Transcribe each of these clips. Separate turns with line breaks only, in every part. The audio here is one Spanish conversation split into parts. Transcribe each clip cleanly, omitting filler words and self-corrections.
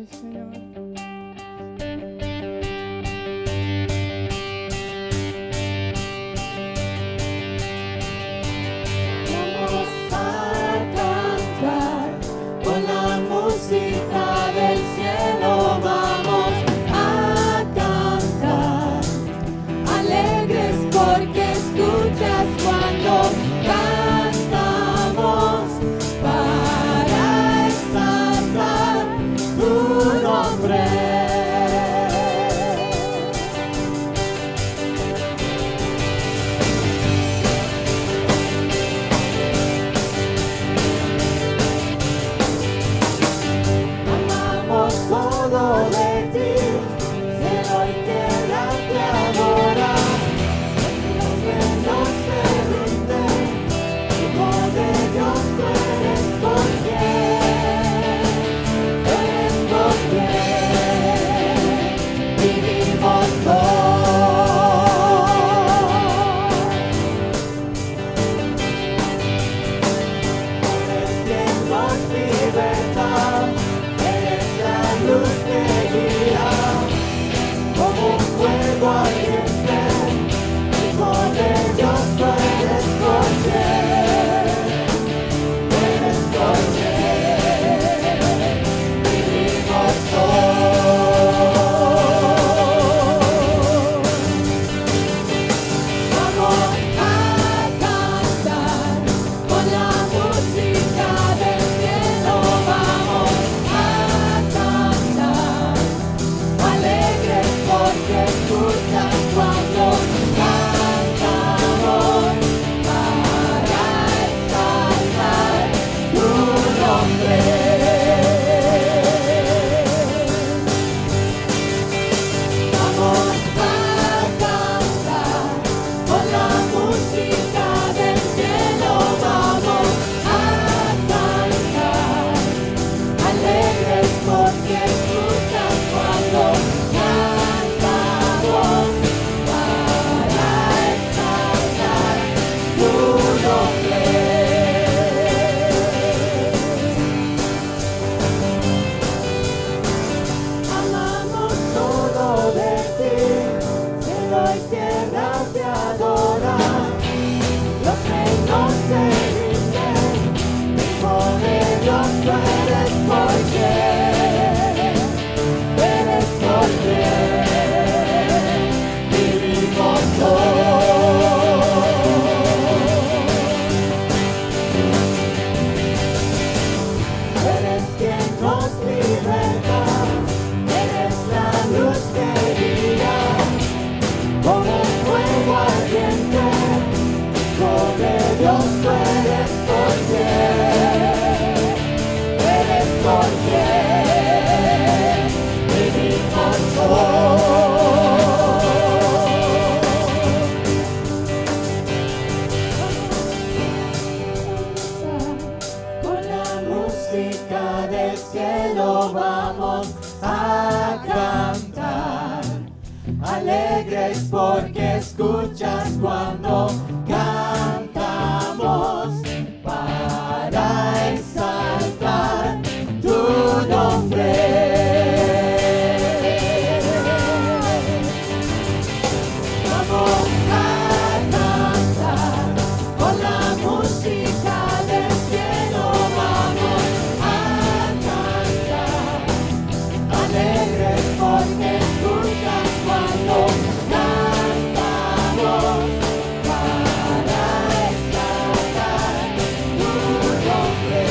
Ay, Señor.
Vamos a cantar con la música del cielo. Vamos a cantar alegres porque escuchas cuando cantamos para exaltar tu nombre. Amamos todo de ti, cielo y tierra te adoran. Los reinos se rinden, Hijo de Dios tú eres por quien vivimos eres quien nos liberta. Eres la luz que guía, como un fuego ardiente. Hijo de Dios, tú eres por quien vivimos Vamos a cantar con la música del cielo. Vamos a cantar alegres porque escuchas cuando cantamos para exaltar tu nombre. Vamos a cantar con la música del cielo. Vamos a cantar alegres porque escuchas cuando cantamos para exaltar tu nombre. Amamos todo de ti, cielo y tierra te adoran. Los reinos se rinden, Hijo de Dios tú eres por quien vivimos Eres quien nos liberta, eres la luz que guía, como un fuego ardiente. Hijo de Dios tú eres por quien vivimos Con la música del cielo vamos a cantar alegres porque escuchas cuando cantamos para exaltar tu nombre. Vamos a cantar con la música del cielo. Vamos a cantar alegres porque escuchas cuando cantamos para exaltar tu nombre.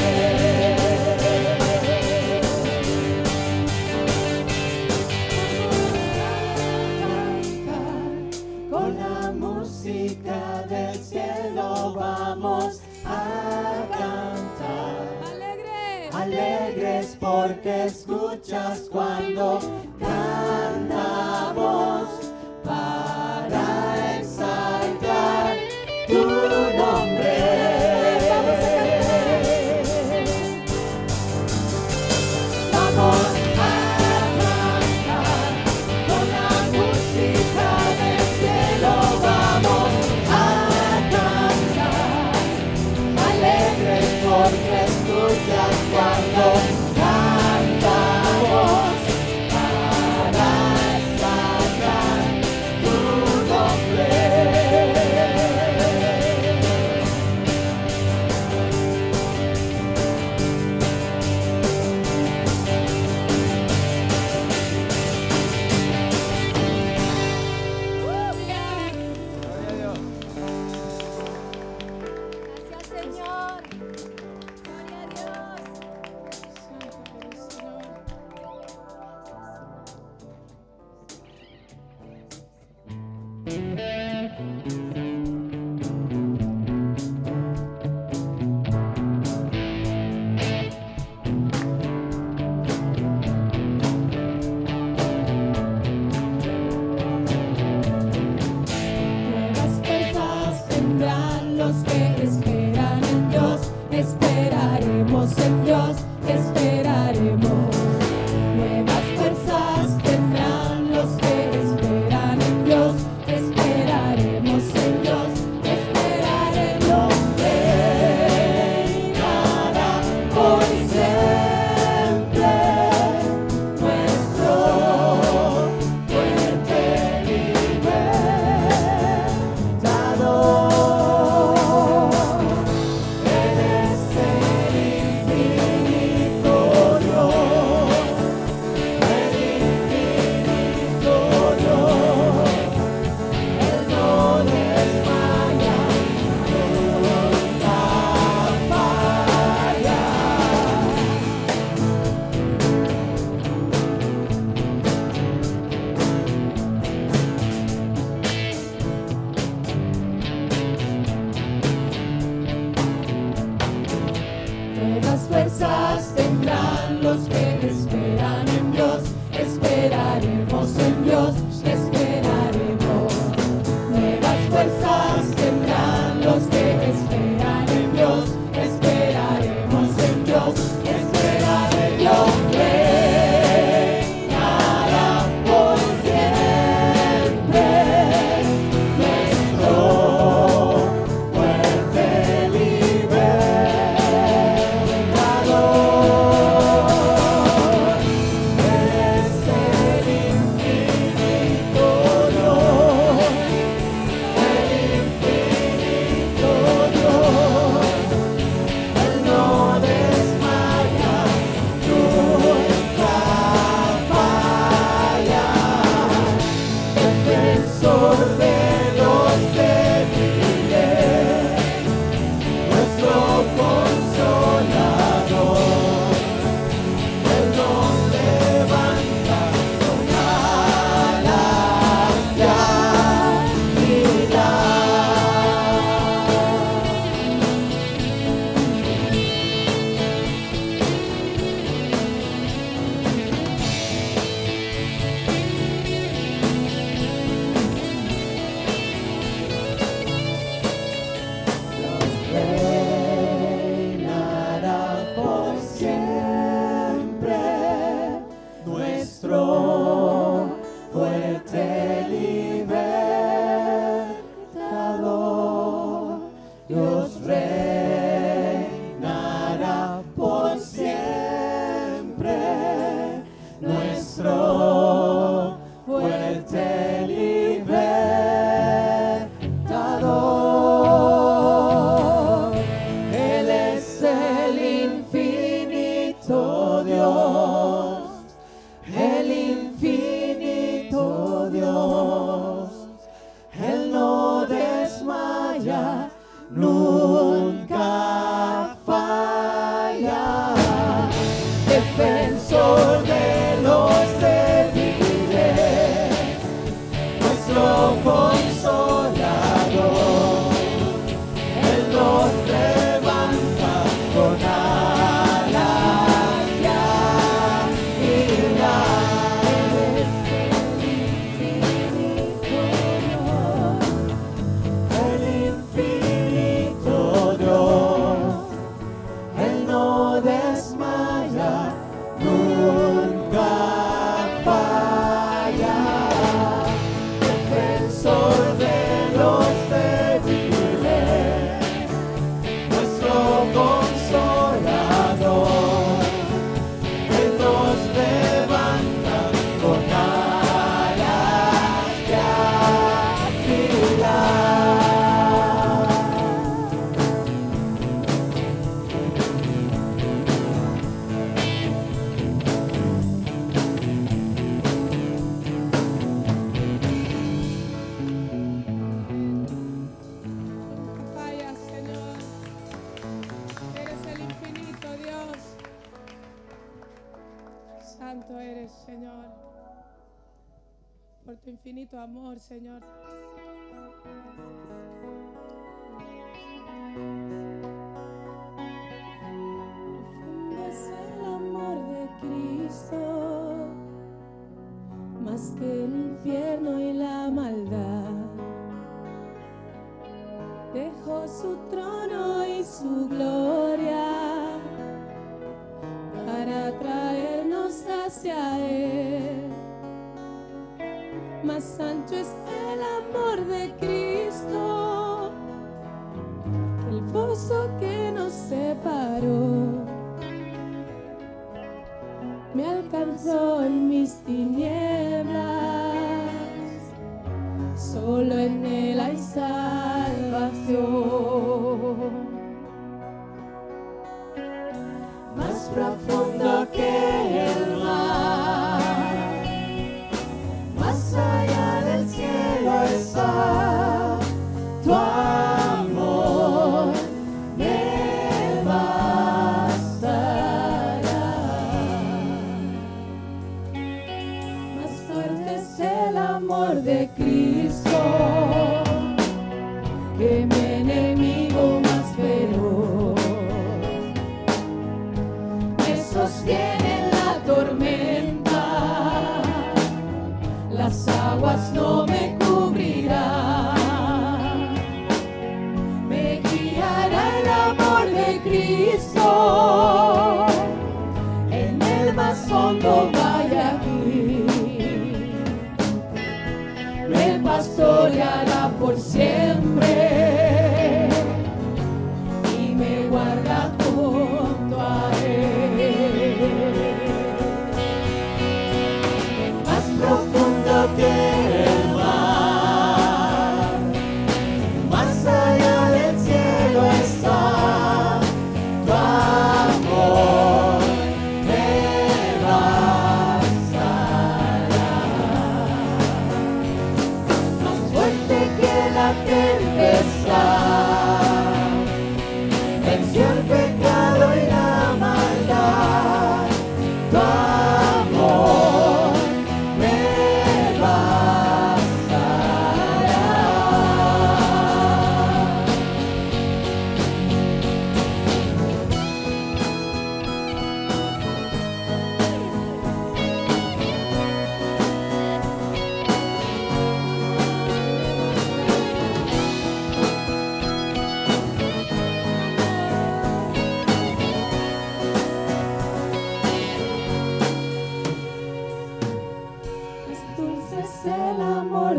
Con la música del cielo vamos a cantar alegres porque escuchas cuando cantamos para exaltar tu nombre. Vamos a cantar con la música del cielo. Vamos a cantar alegres porque escuchas cuando cantamos nuestro fuerte libertador. Dios reinará por siempre, nuestro fuerte libertador. Él es el infinito Dios, el infinito Dios. Él no desmaya, nunca falla. Defensor de los débiles, nuestro consolador. Él nos levanta con alas de águila. Él es el infinito Dios, el infinito Dios. Él no desmaya, nunca falla. Defensor de los débiles, nuestro consolador. Él nos levanta con alas de águila.
Fallas, Señor. Eres el infinito Dios. Santo eres, Señor. Por tu infinito amor, Señor.
Profundo es el amor de Cristo, más que el infierno y la maldad. Dejó su trono y su gloria para traernos hacia Él. Más ancho es el amor de Cristo, el pozo que nos separó. Me alcanzó en mis tinieblas, solo en Él hay salvación.
Más profundo que el mar, más allá del cielo está tu amor, me bastará.
Más fuerte es el amor de Cristo que mi enemigo más feroz. Me sostiene en la tormenta, las aguas no me cubrirán. Me guiará el amor de Cristo en el más hondo valle aquí. Me pastoreará por siempre y me guarda junto a Él.
más profundo que el mar, más allá del cielo está tu amor, me bastará.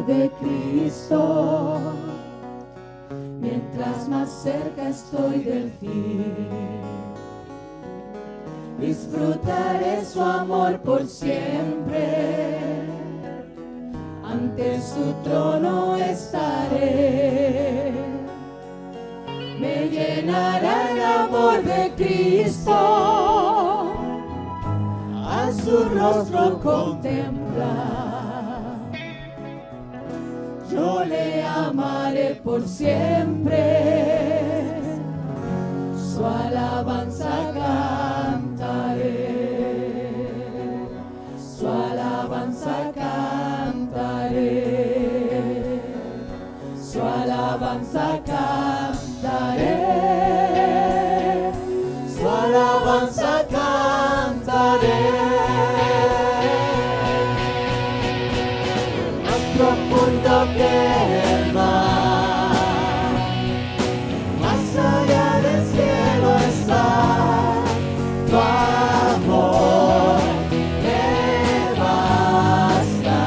de Cristo, mientras más cerca estoy del fin. Disfrutaré su amor por siempre, ante su trono estaré. Me llenará el amor de Cristo, a su rostro contemplar. Yo le amaré por siempre, su alabanza cantaré, su alabanza cantaré, su alabanza cantaré, su alabanza cantaré. Más profundo que el mar, más allá del cielo está tu amor, me bastará.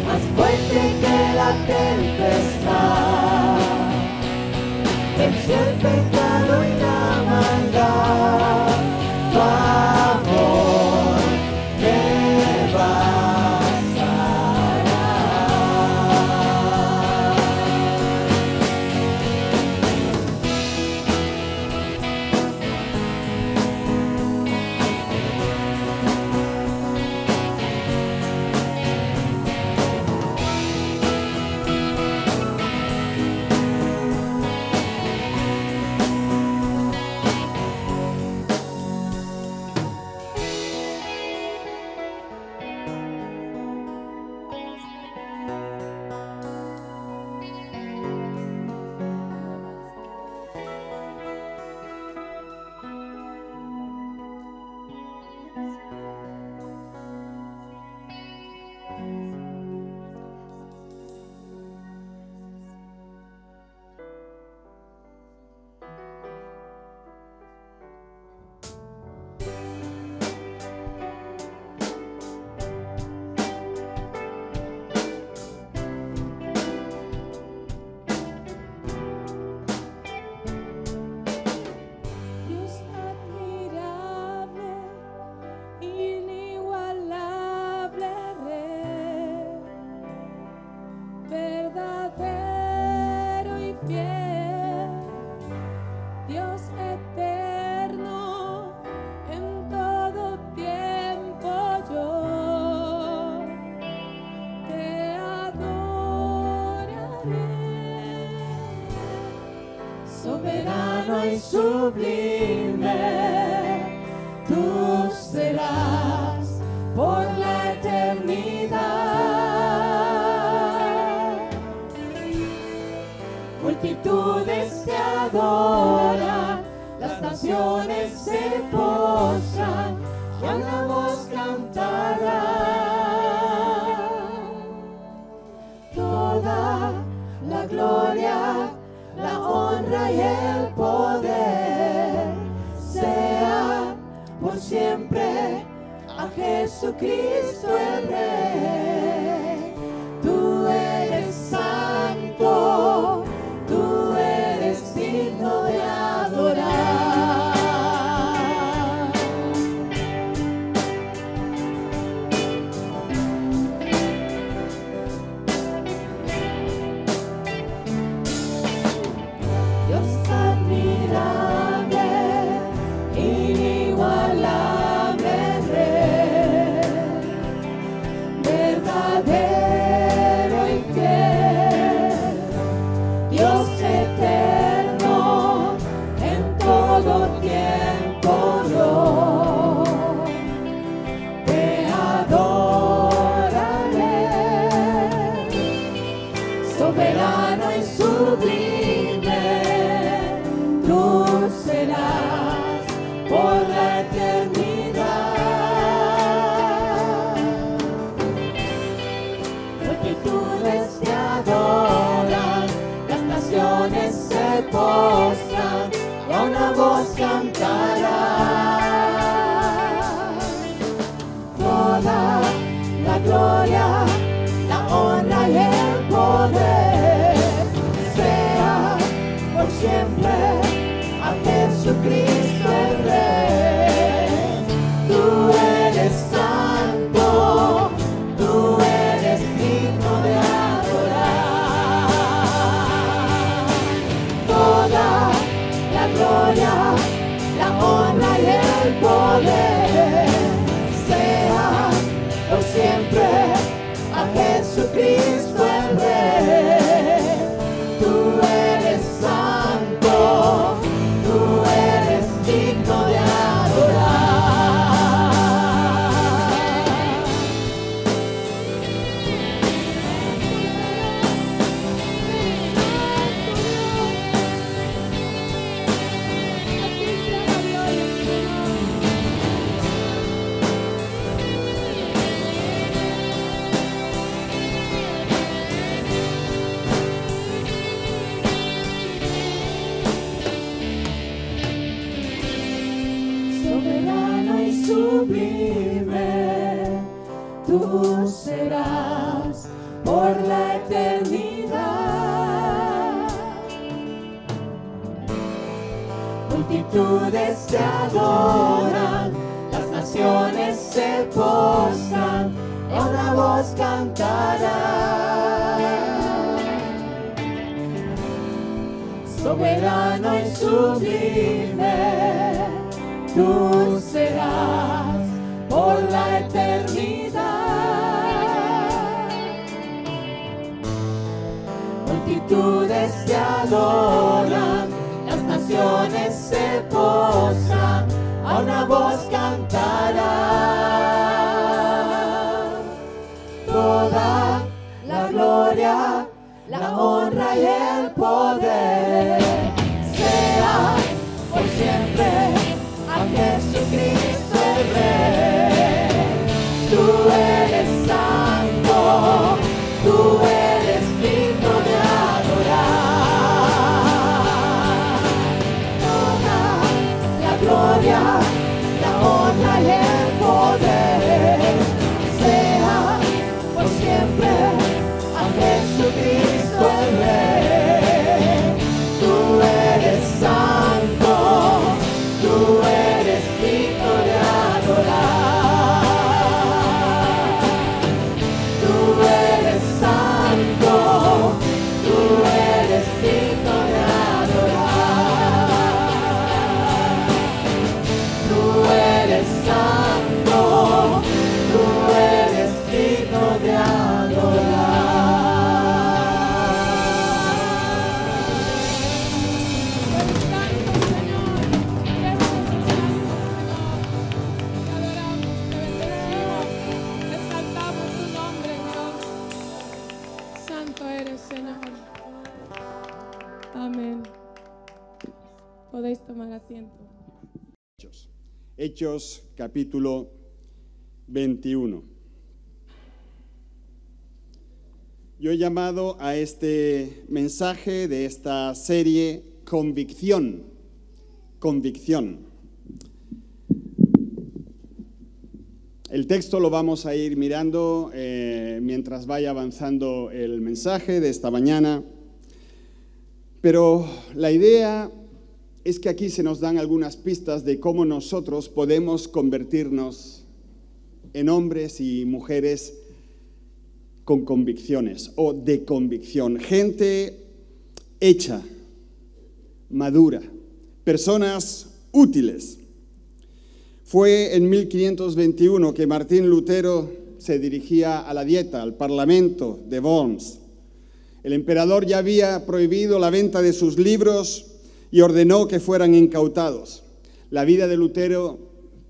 Más fuerte que la tempestad, venció el pecado y la maldad. Tu amor me bastará.
Dios admirable, inigualable Rey, verdadero y fiel, Dios eterno, en todo tiempo yo te adoraré.
Soberano y sublime, tú serás por la eternidad. Multitudes te adoran, las naciones se postran y a una voz cantarán. Toda la gloria, la honra y el poder sea por siempre a Jesucristo el Rey. Tú eres santo, tú eres digno de adorar. Dios admirable, inigualable Rey, verdad sublime, tú serás por la eternidad. Multitudes te adoran, las naciones se postran, una voz cantará. Soberano y sublime, tú serás por la eternidad. Multitudes te adoran, las naciones se postran, a una voz cantará. Toda la gloria, la honra y el poder sea por siempre a Jesucristo el Rey. Tú eres santo, tú eres digno de adorar. Toda la gloria, la honra y el poder sea por siempre a Jesucristo el Rey. Tú eres santo, tú eres digno de adorar. Tú eres santo, tú eres digno de adorar. Tú eres santo, tú eres digno de adorar.
Amén. Podéis tomar asiento.
Hechos capítulo 21. Yo he llamado a este mensaje de esta serie Convicción. Convicción. El texto lo vamos a ir mirando mientras vaya avanzando el mensaje de esta mañana. Pero la idea es que aquí se nos dan algunas pistas de cómo nosotros podemos convertirnos en hombres y mujeres con convicciones o de convicción. Gente hecha, madura, personas útiles. Fue en 1521 que Martín Lutero se dirigía a la Dieta, al Parlamento de Worms. El emperador ya había prohibido la venta de sus libros y ordenó que fueran incautados. La vida de Lutero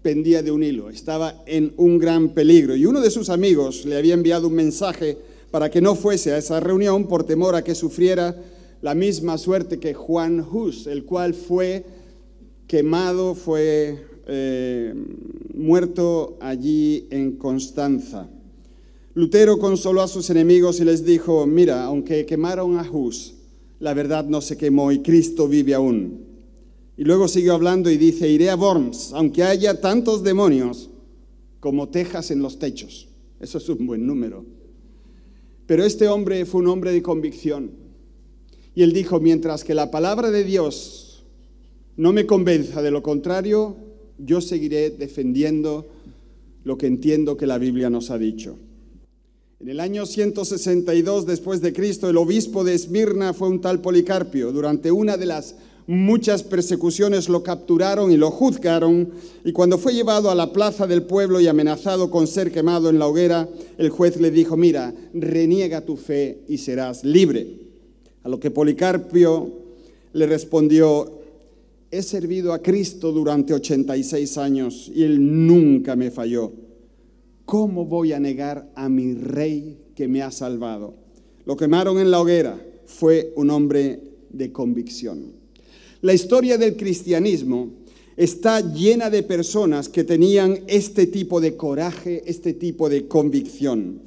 pendía de un hilo, estaba en un gran peligro y uno de sus amigos le había enviado un mensaje para que no fuese a esa reunión por temor a que sufriera la misma suerte que Juan Hus, el cual fue quemado, fue muerto allí en Constanza. Lutero consoló a sus enemigos y les dijo: mira, aunque quemaron a Hus, la verdad no se quemó y Cristo vive aún. Y luego siguió hablando y dice: iré a Worms, aunque haya tantos demonios como tejas en los techos. Eso es un buen número. Pero este hombre fue un hombre de convicción. Y él dijo: mientras que la palabra de Dios no me convenza de lo contrario, yo seguiré defendiendo lo que entiendo que la Biblia nos ha dicho. En el año 162 después de Cristo, el obispo de Esmirna fue un tal Policarpio. Durante una de las muchas persecuciones lo capturaron y lo juzgaron, y cuando fue llevado a la plaza del pueblo y amenazado con ser quemado en la hoguera, el juez le dijo: mira, reniega tu fe y serás libre. A lo que Policarpio le respondió: he servido a Cristo durante 86 años y Él nunca me falló. ¿Cómo voy a negar a mi rey que me ha salvado? Lo quemaron en la hoguera. Fue un hombre de convicción. La historia del cristianismo está llena de personas que tenían este tipo de coraje, este tipo de convicción.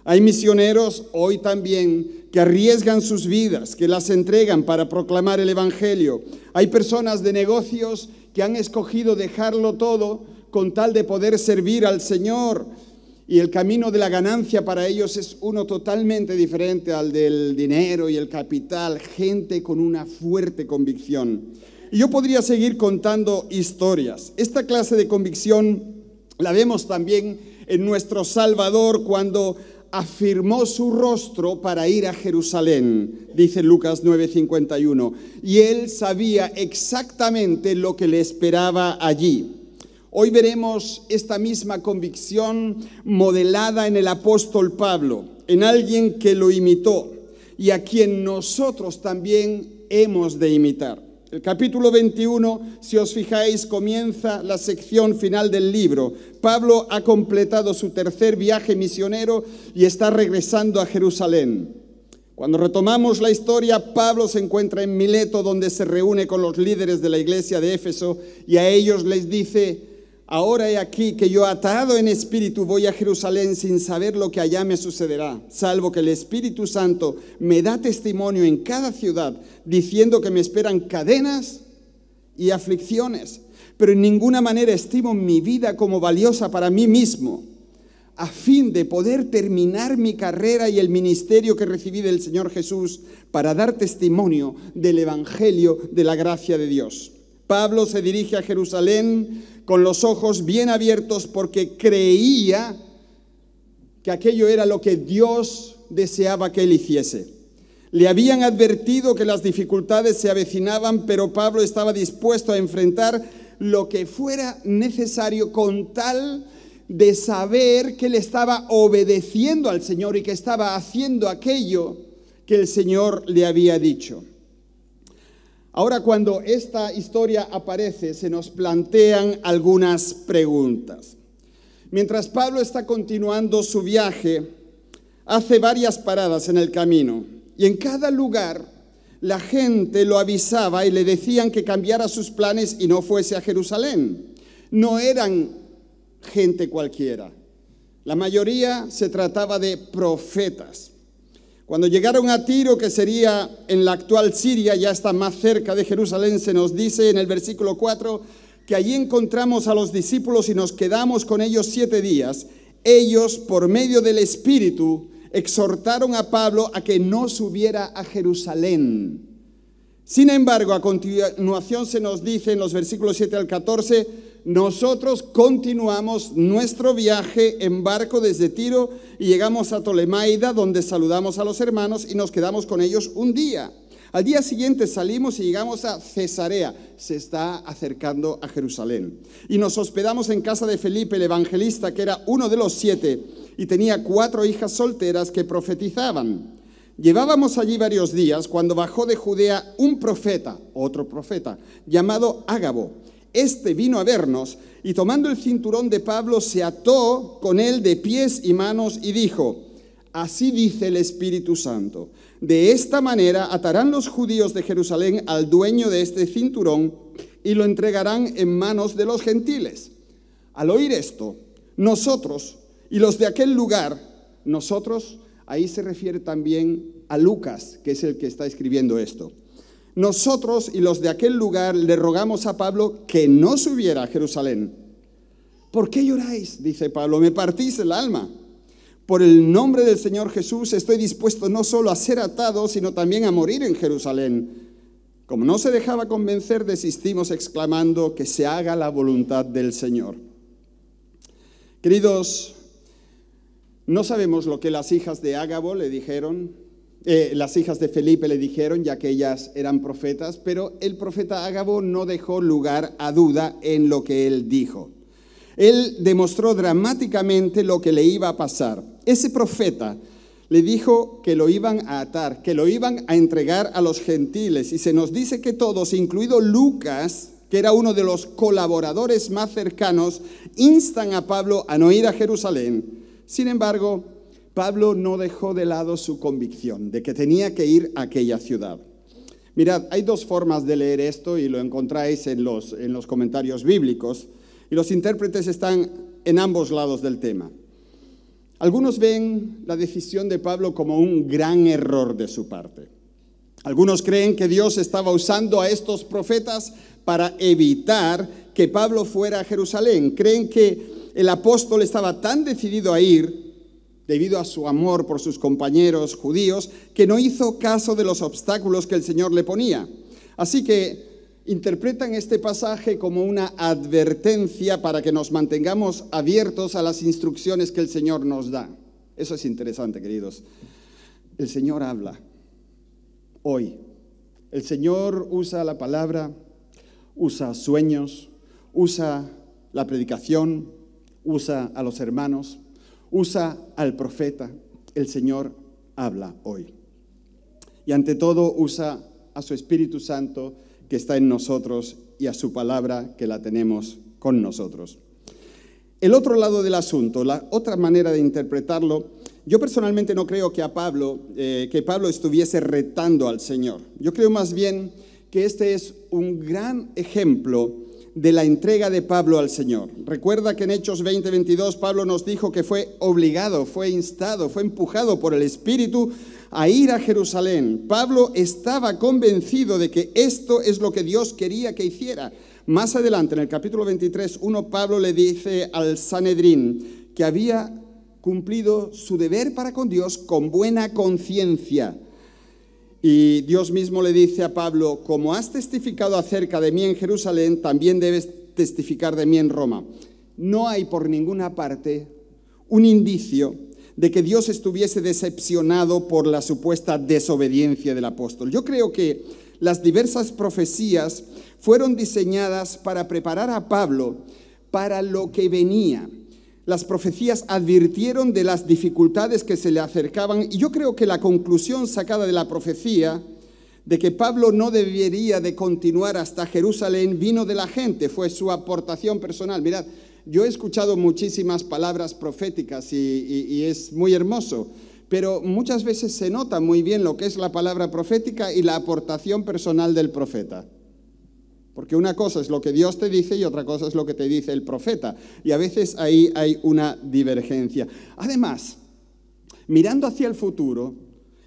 Hay misioneros hoy también que arriesgan sus vidas, que las entregan para proclamar el evangelio. Hay personas de negocios que han escogido dejarlo todo con tal de poder servir al Señor. Y el camino de la ganancia para ellos es uno totalmente diferente al del dinero y el capital, gente con una fuerte convicción. Y yo podría seguir contando historias. Esta clase de convicción la vemos también en nuestro Salvador cuando afirmó su rostro para ir a Jerusalén, dice Lucas 9:51. Y él sabía exactamente lo que le esperaba allí. Hoy veremos esta misma convicción modelada en el apóstol Pablo, en alguien que lo imitó y a quien nosotros también hemos de imitar. El capítulo 21, si os fijáis, comienza la sección final del libro. Pablo ha completado su tercer viaje misionero y está regresando a Jerusalén. Cuando retomamos la historia, Pablo se encuentra en Mileto, donde se reúne con los líderes de la iglesia de Éfeso y a ellos les dice: ahora he aquí que yo, atado en espíritu, voy a Jerusalén sin saber lo que allá me sucederá, salvo que el Espíritu Santo me da testimonio en cada ciudad, diciendo que me esperan cadenas y aflicciones. Pero en ninguna manera estimo mi vida como valiosa para mí mismo, a fin de poder terminar mi carrera y el ministerio que recibí del Señor Jesús para dar testimonio del Evangelio de la gracia de Dios. Pablo se dirige a Jerusalén con los ojos bien abiertos porque creía que aquello era lo que Dios deseaba que él hiciese. Le habían advertido que las dificultades se avecinaban, pero Pablo estaba dispuesto a enfrentar lo que fuera necesario con tal de saber que él estaba obedeciendo al Señor y que estaba haciendo aquello que el Señor le había dicho. Ahora, cuando esta historia aparece, se nos plantean algunas preguntas. Mientras Pablo está continuando su viaje, hace varias paradas en el camino y en cada lugar la gente lo avisaba y le decían que cambiara sus planes y no fuese a Jerusalén. No eran gente cualquiera. La mayoría se trataba de profetas. Cuando llegaron a Tiro, que sería en la actual Siria, ya está más cerca de Jerusalén, se nos dice en el versículo 4 que allí encontramos a los discípulos y nos quedamos con ellos 7 días. Ellos, por medio del Espíritu, exhortaron a Pablo a que no subiera a Jerusalén. Sin embargo, a continuación se nos dice en los versículos 7 al 14, nosotros continuamos nuestro viaje en barco desde Tiro y llegamos a Tolemaida, donde saludamos a los hermanos y nos quedamos con ellos un día. Al día siguiente salimos y llegamos a Cesarea, se está acercando a Jerusalén. Y nos hospedamos en casa de Felipe, el evangelista, que era uno de los 7, y tenía 4 hijas solteras que profetizaban. Llevábamos allí varios días cuando bajó de Judea un profeta, otro profeta, llamado Ágabo. Este vino a vernos y tomando el cinturón de Pablo se ató con él de pies y manos y dijo: así dice el Espíritu Santo, de esta manera atarán los judíos de Jerusalén al dueño de este cinturón y lo entregarán en manos de los gentiles. Al oír esto, nosotros y los de aquel lugar, nosotros, ahí se refiere también a Lucas, que es el que está escribiendo esto. Nosotros y los de aquel lugar le rogamos a Pablo que no subiera a Jerusalén. ¿Por qué lloráis?, dice Pablo, me partís el alma. Por el nombre del Señor Jesús estoy dispuesto no solo a ser atado, sino también a morir en Jerusalén. Como no se dejaba convencer, desistimos exclamando que se haga la voluntad del Señor. Queridos, no sabemos lo que las hijas de Ágabo le dijeron. Las hijas de Felipe le dijeron, ya que ellas eran profetas, pero el profeta Ágabo no dejó lugar a duda en lo que él dijo. Él demostró dramáticamente lo que le iba a pasar. Ese profeta le dijo que lo iban a atar, que lo iban a entregar a los gentiles, y se nos dice que todos, incluido Lucas, que era uno de los colaboradores más cercanos, instan a Pablo a no ir a Jerusalén. Sin embargo, Pablo no dejó de lado su convicción de que tenía que ir a aquella ciudad. Mirad, hay 2 formas de leer esto y lo encontráis en los comentarios bíblicos y los intérpretes están en ambos lados del tema. Algunos ven la decisión de Pablo como un gran error de su parte. Algunos creen que Dios estaba usando a estos profetas para evitar que Pablo fuera a Jerusalén. Creen que el apóstol estaba tan decidido a ir, debido a su amor por sus compañeros judíos, que no hizo caso de los obstáculos que el Señor le ponía. Así que interpretan este pasaje como una advertencia para que nos mantengamos abiertos a las instrucciones que el Señor nos da. Eso es interesante, queridos. El Señor habla hoy. El Señor usa la palabra, usa sueños, usa la predicación, usa a los hermanos, usa al profeta. El Señor habla hoy. Y ante todo usa a su Espíritu Santo que está en nosotros y a su palabra que la tenemos con nosotros. El otro lado del asunto, la otra manera de interpretarlo, yo personalmente no creo que Pablo estuviese retando al Señor. Yo creo más bien que este es un gran ejemplo de la entrega de Pablo al Señor. Recuerda que en Hechos 20:22 Pablo nos dijo que fue obligado, fue instado, fue empujado por el Espíritu a ir a Jerusalén. Pablo estaba convencido de que esto es lo que Dios quería que hiciera. Más adelante, en el capítulo 23:1, Pablo le dice al Sanedrín que había cumplido su deber para con Dios con buena conciencia. Y Dios mismo le dice a Pablo: como has testificado acerca de mí en Jerusalén, también debes testificar de mí en Roma. No hay por ninguna parte un indicio de que Dios estuviese decepcionado por la supuesta desobediencia del apóstol. Yo creo que las diversas profecías fueron diseñadas para preparar a Pablo para lo que venía. Las profecías advirtieron de las dificultades que se le acercaban, y yo creo que la conclusión sacada de la profecía de que Pablo no debería de continuar hasta Jerusalén vino de la gente, fue su aportación personal. Mirad, yo he escuchado muchísimas palabras proféticas y es muy hermoso, pero muchas veces se nota muy bien lo que es la palabra profética y la aportación personal del profeta. Porque una cosa es lo que Dios te dice y otra cosa es lo que te dice el profeta. Y a veces ahí hay una divergencia. Además, mirando hacia el futuro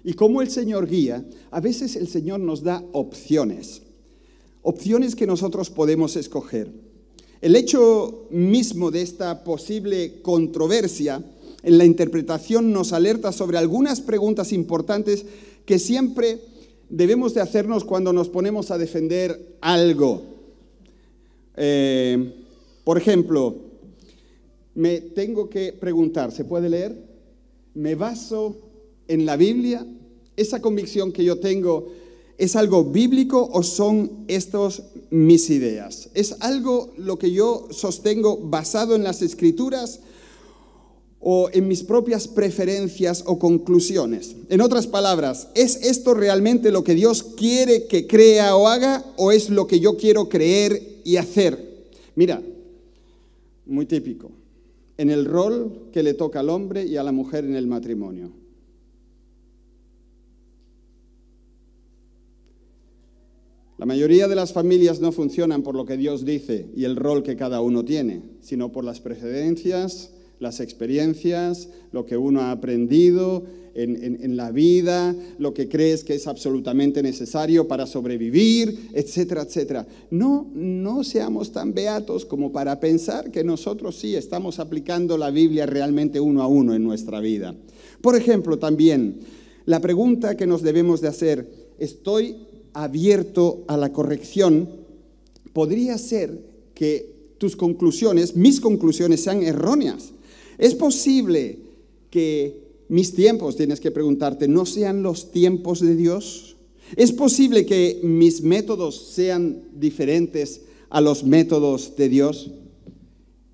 y cómo el Señor guía, a veces el Señor nos da opciones. Opciones que nosotros podemos escoger. El hecho mismo de esta posible controversia en la interpretación nos alerta sobre algunas preguntas importantes que siempre debemos de hacernos cuando nos ponemos a defender algo. Por ejemplo, me tengo que preguntar, ¿se puede leer? ¿Me baso en la Biblia? ¿Esa convicción que yo tengo es algo bíblico o son estos mis ideas? ¿Es algo lo que yo sostengo basado en las Escrituras o en mis propias preferencias o conclusiones? En otras palabras, ¿es esto realmente lo que Dios quiere que crea o haga, o es lo que yo quiero creer y hacer? Mira, muy típico, en el rol que le toca al hombre y a la mujer en el matrimonio. La mayoría de las familias no funcionan por lo que Dios dice y el rol que cada uno tiene, sino por las preferencias, las experiencias, lo que uno ha aprendido en la vida, lo que crees que es absolutamente necesario para sobrevivir, etcétera, etcétera. No seamos tan beatos como para pensar que nosotros sí estamos aplicando la Biblia realmente uno a uno en nuestra vida. Por ejemplo, también, la pregunta que nos debemos de hacer, ¿estoy abierto a la corrección? Podría ser que tus conclusiones, mis conclusiones, sean erróneas. ¿Es posible que mis tiempos, tienes que preguntarte, no sean los tiempos de Dios? ¿Es posible que mis métodos sean diferentes a los métodos de Dios?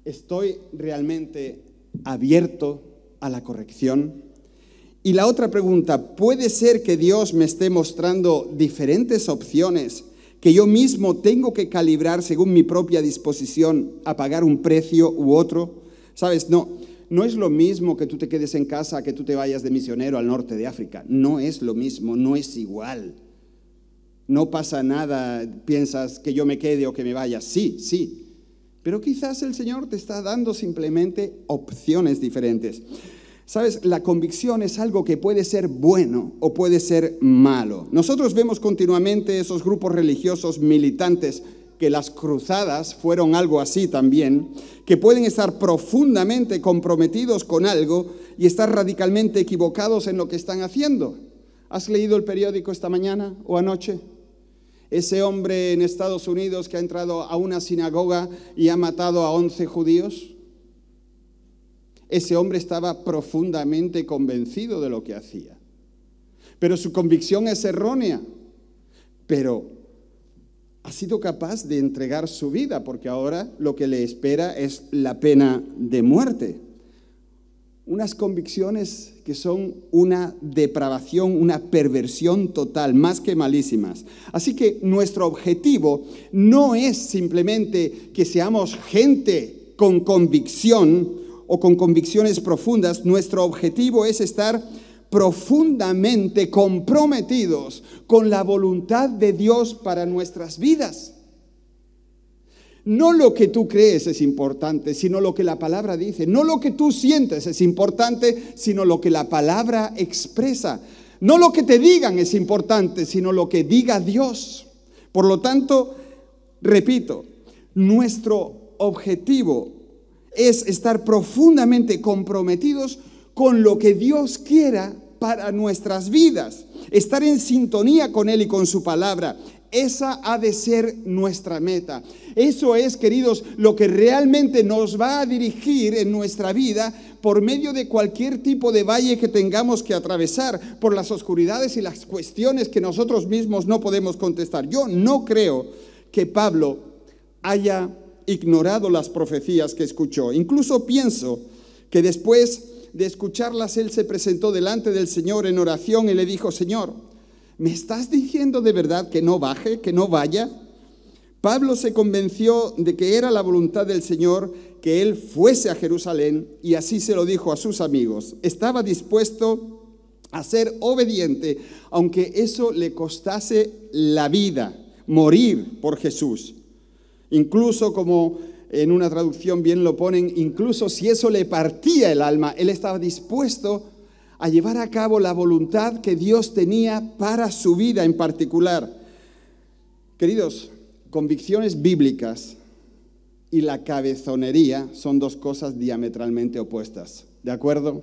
¿Estoy realmente abierto a la corrección? Y la otra pregunta, ¿puede ser que Dios me esté mostrando diferentes opciones que yo mismo tengo que calibrar según mi propia disposición a pagar un precio u otro? ¿Sabes? No es lo mismo que tú te quedes en casa que tú te vayas de misionero al norte de África. No es lo mismo, no es igual. No pasa nada, piensas que yo me quede o que me vaya. Sí. Pero quizás el Señor te está dando simplemente opciones diferentes. ¿Sabes? La convicción es algo que puede ser bueno o puede ser malo. Nosotros vemos continuamente esos grupos religiosos militantes que las cruzadas fueron algo así también, que pueden estar profundamente comprometidos con algo y estar radicalmente equivocados en lo que están haciendo. ¿Has leído el periódico esta mañana o anoche? Ese hombre en Estados Unidos que ha entrado a una sinagoga y ha matado a 11 judíos. Ese hombre estaba profundamente convencido de lo que hacía. Pero su convicción es errónea. Pero ha sido capaz de entregar su vida, porque ahora lo que le espera es la pena de muerte. Unas convicciones que son una depravación, una perversión total, más que malísimas. Así que nuestro objetivo no es simplemente que seamos gente con convicción o con convicciones profundas. Nuestro objetivo es estar profundamente comprometidos con la voluntad de Dios para nuestras vidas. No lo que tú crees es importante, sino lo que la palabra dice. No lo que tú sientes es importante, sino lo que la palabra expresa. No lo que te digan es importante, sino lo que diga Dios. Por lo tanto, repito, nuestro objetivo es estar profundamente comprometidos con lo que Dios quiera para nuestras vidas, estar en sintonía con Él y con su palabra. Esa ha de ser nuestra meta. Eso es, queridos, lo que realmente nos va a dirigir en nuestra vida por medio de cualquier tipo de valle que tengamos que atravesar, por las oscuridades y las cuestiones que nosotros mismos no podemos contestar. Yo no creo que Pablo haya ignorado las profecías que escuchó. Incluso pienso que después de escucharlas, él se presentó delante del Señor en oración y le dijo: Señor, ¿me estás diciendo de verdad que no baje, que no vaya? Pablo se convenció de que era la voluntad del Señor que él fuese a Jerusalén, y así se lo dijo a sus amigos. Estaba dispuesto a ser obediente, aunque eso le costase la vida, morir por Jesús. Incluso, como en una traducción bien lo ponen, incluso si eso le partía el alma, él estaba dispuesto a llevar a cabo la voluntad que Dios tenía para su vida en particular. Queridos, convicciones bíblicas y la cabezonería son dos cosas diametralmente opuestas, ¿de acuerdo?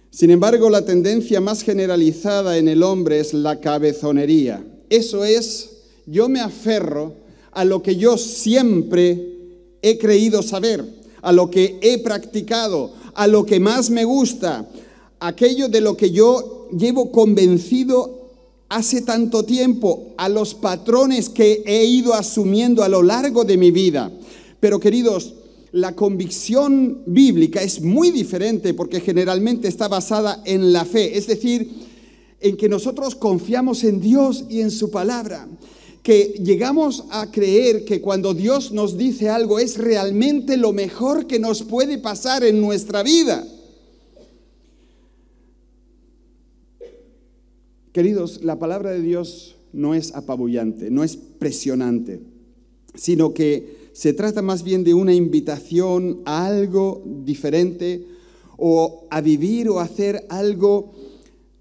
Sin embargo, la tendencia más generalizada en el hombre es la cabezonería. Eso es, yo me aferro a lo que yo siempre he creído saber, a lo que he practicado, a lo que más me gusta, aquello de lo que yo llevo convencido hace tanto tiempo, a los patrones que he ido asumiendo a lo largo de mi vida. Pero, queridos, la convicción bíblica es muy diferente porque generalmente está basada en la fe, es decir, en que nosotros confiamos en Dios y en su palabra, que llegamos a creer que cuando Dios nos dice algo es realmente lo mejor que nos puede pasar en nuestra vida. Queridos, la palabra de Dios no es apabullante, no es presionante, sino que se trata más bien de una invitación a algo diferente o a vivir o hacer algo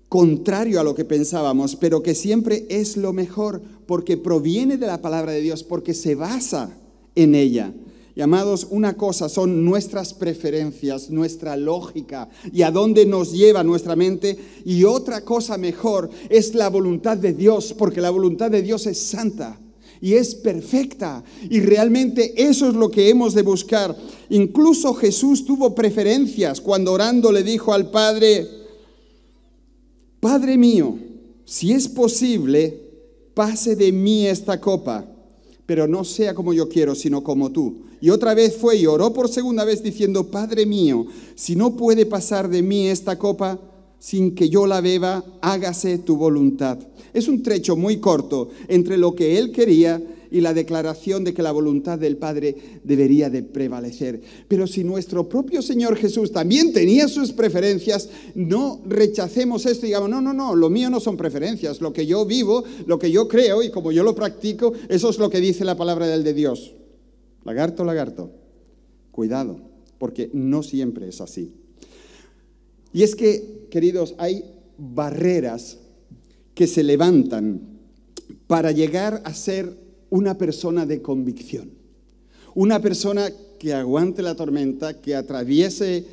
contrario a lo que pensábamos, pero que siempre es lo mejor porque proviene de la palabra de Dios, porque se basa en ella. Y amados, una cosa son nuestras preferencias, nuestra lógica y a dónde nos lleva nuestra mente, y otra cosa mejor es la voluntad de Dios, porque la voluntad de Dios es santa y es perfecta, y realmente eso es lo que hemos de buscar. Incluso Jesús tuvo preferencias cuando orando le dijo al Padre: Padre mío, si es posible, pase de mí esta copa, pero no sea como yo quiero, sino como tú. Y otra vez fue y oró por segunda vez diciendo: Padre mío, si no puede pasar de mí esta copa sin que yo la beba, hágase tu voluntad. Es un trecho muy corto entre lo que él quería y la declaración de que la voluntad del Padre debería de prevalecer. Pero si nuestro propio Señor Jesús también tenía sus preferencias, no rechacemos esto y digamos: no, lo mío no son preferencias, lo que yo vivo, lo que yo creo y como yo lo practico, eso es lo que dice la palabra del de Dios. Lagarto, lagarto, cuidado, porque no siempre es así. Y es que, queridos, hay barreras que se levantan para llegar a ser una persona de convicción. Una persona que aguante la tormenta, que atraviese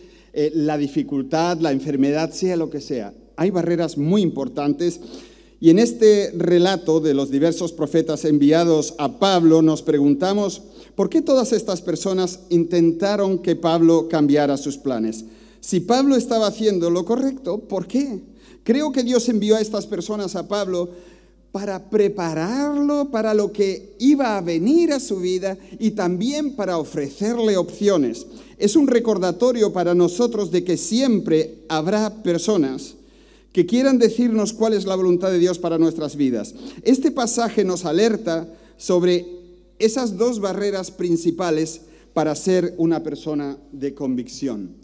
la dificultad, la enfermedad, sea lo que sea. Hay barreras muy importantes. Y en este relato de los diversos profetas enviados a Pablo nos preguntamos por qué todas estas personas intentaron que Pablo cambiara sus planes. Si Pablo estaba haciendo lo correcto, ¿por qué? Creo que Dios envió a estas personas a Pablo para prepararlo para lo que iba a venir a su vida y también para ofrecerle opciones. Es un recordatorio para nosotros de que siempre habrá personas que quieran decirnos cuál es la voluntad de Dios para nuestras vidas. Este pasaje nos alerta sobre esas dos barreras principales para ser una persona de convicción.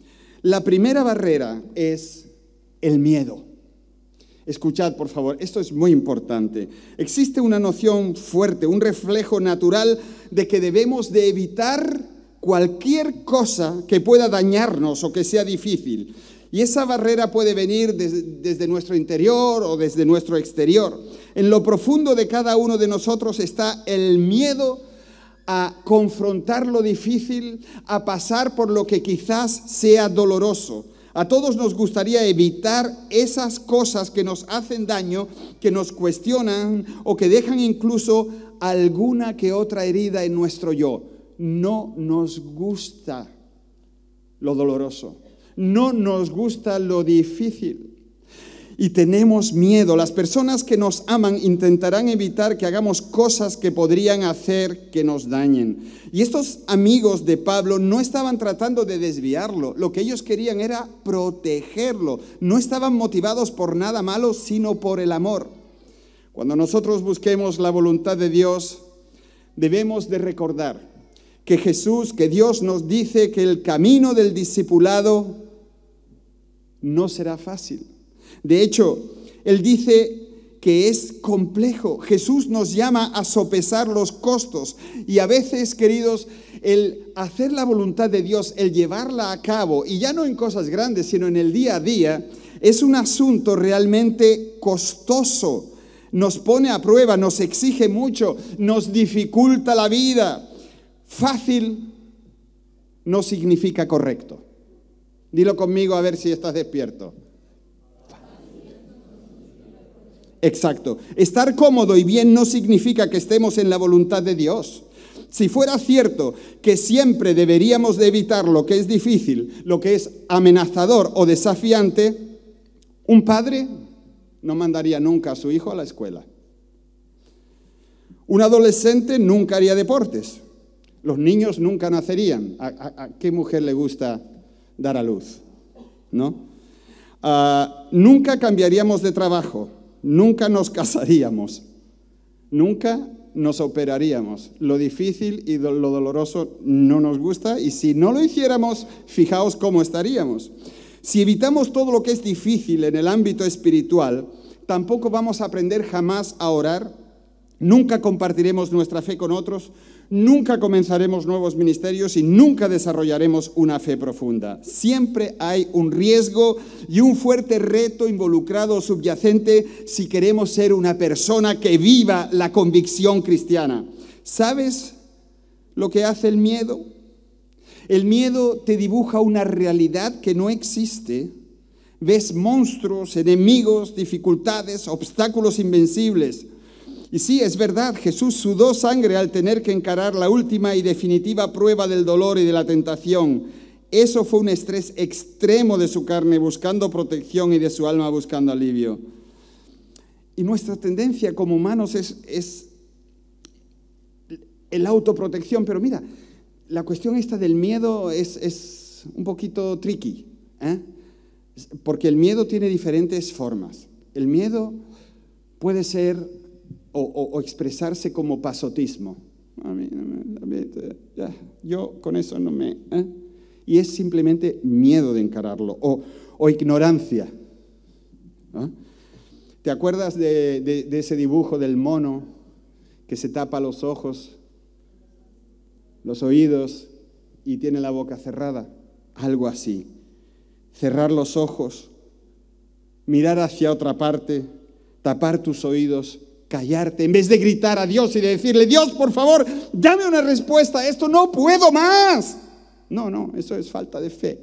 La primera barrera es el miedo. Escuchad, por favor, esto es muy importante. Existe una noción fuerte, un reflejo natural de que debemos de evitar cualquier cosa que pueda dañarnos o que sea difícil. Y esa barrera puede venir desde nuestro interior o desde nuestro exterior. En lo profundo de cada uno de nosotros está el miedo a confrontar lo difícil, a pasar por lo que quizás sea doloroso. A todos nos gustaría evitar esas cosas que nos hacen daño, que nos cuestionan o que dejan incluso alguna que otra herida en nuestro yo. No nos gusta lo doloroso. No nos gusta lo difícil y tenemos miedo. Las personas que nos aman intentarán evitar que hagamos cosas que podrían hacer que nos dañen. Y estos amigos de Pablo no estaban tratando de desviarlo. Lo que ellos querían era protegerlo. No estaban motivados por nada malo, sino por el amor. Cuando nosotros busquemos la voluntad de Dios, debemos de recordar que que Dios nos dice que el camino del discipulado no será fácil. De hecho, Él dice que es complejo. Jesús nos llama a sopesar los costos y a veces, queridos, el hacer la voluntad de Dios, el llevarla a cabo, y ya no en cosas grandes, sino en el día a día, es un asunto realmente costoso. Nos pone a prueba, nos exige mucho, nos dificulta la vida. Fácil no significa correcto. Dilo conmigo a ver si estás despierto. Exacto. Estar cómodo y bien no significa que estemos en la voluntad de Dios. Si fuera cierto que siempre deberíamos de evitar lo que es difícil, lo que es amenazador o desafiante, un padre no mandaría nunca a su hijo a la escuela. Un adolescente nunca haría deportes. Los niños nunca nacerían. ¿A qué mujer le gusta dar a luz? ¿No? Nunca cambiaríamos de trabajo. Nunca nos casaríamos. Nunca nos operaríamos. Lo difícil y lo doloroso no nos gusta, y si no lo hiciéramos, fijaos cómo estaríamos. Si evitamos todo lo que es difícil en el ámbito espiritual, tampoco vamos a aprender jamás a orar, nunca compartiremos nuestra fe con otros, nunca comenzaremos nuevos ministerios y nunca desarrollaremos una fe profunda. Siempre hay un riesgo y un fuerte reto involucrado subyacente si queremos ser una persona que viva la convicción cristiana. ¿Sabes lo que hace el miedo? El miedo te dibuja una realidad que no existe. Ves monstruos, enemigos, dificultades, obstáculos invencibles. Y sí, es verdad, Jesús sudó sangre al tener que encarar la última y definitiva prueba del dolor y de la tentación. Eso fue un estrés extremo de su carne buscando protección y de su alma buscando alivio. Y nuestra tendencia como humanos es la autoprotección. Pero mira, la cuestión esta del miedo es un poquito tricky, porque el miedo tiene diferentes formas. El miedo puede ser o expresarse como pasotismo. Yo con eso no me... Y es simplemente miedo de encararlo, o ignorancia. ¿Te acuerdas de ese dibujo del mono que se tapa los ojos, los oídos y tiene la boca cerrada? Algo así. Cerrar los ojos, mirar hacia otra parte, tapar tus oídos callarte, en vez de gritar a Dios y de decirle, Dios, por favor, dame una respuesta a esto, no puedo más. No, eso es falta de fe.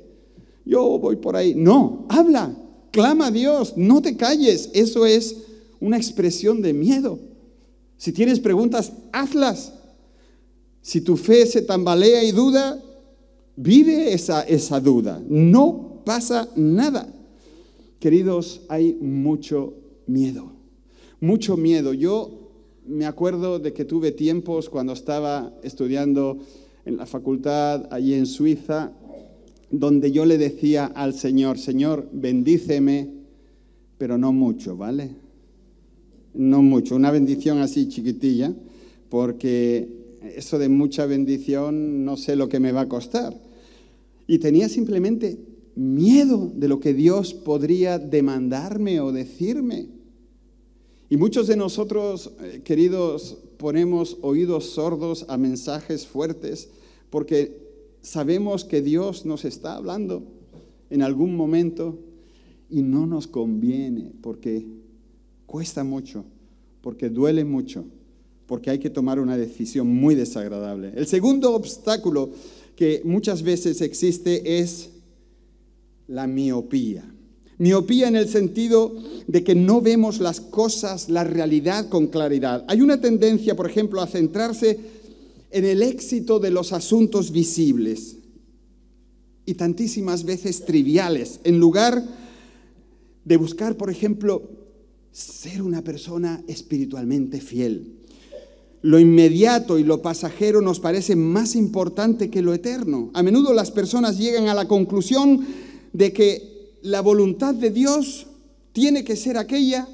Yo voy por ahí. No, habla, clama a Dios, no te calles. Eso es una expresión de miedo. Si tienes preguntas, hazlas. Si tu fe se tambalea y duda, vive esa duda. No pasa nada. Queridos, hay mucho miedo. Mucho miedo. Yo me acuerdo de que tuve tiempos cuando estaba estudiando en la facultad allí en Suiza, donde yo le decía al Señor, Señor, bendíceme, pero no mucho, ¿vale? No mucho, una bendición así chiquitilla, porque eso de mucha bendición no sé lo que me va a costar. Y tenía simplemente miedo de lo que Dios podría demandarme o decirme. Y muchos de nosotros, queridos, ponemos oídos sordos a mensajes fuertes porque sabemos que Dios nos está hablando en algún momento y no nos conviene porque cuesta mucho, porque duele mucho, porque hay que tomar una decisión muy desagradable. El segundo obstáculo que muchas veces existe es la miopía. Miopía en el sentido de que no vemos las cosas, la realidad con claridad. Hay una tendencia, por ejemplo, a centrarse en el éxito de los asuntos visibles y tantísimas veces triviales, en lugar de buscar, por ejemplo, ser una persona espiritualmente fiel. Lo inmediato y lo pasajero nos parece más importante que lo eterno. A menudo las personas llegan a la conclusión de que la voluntad de Dios tiene que ser aquella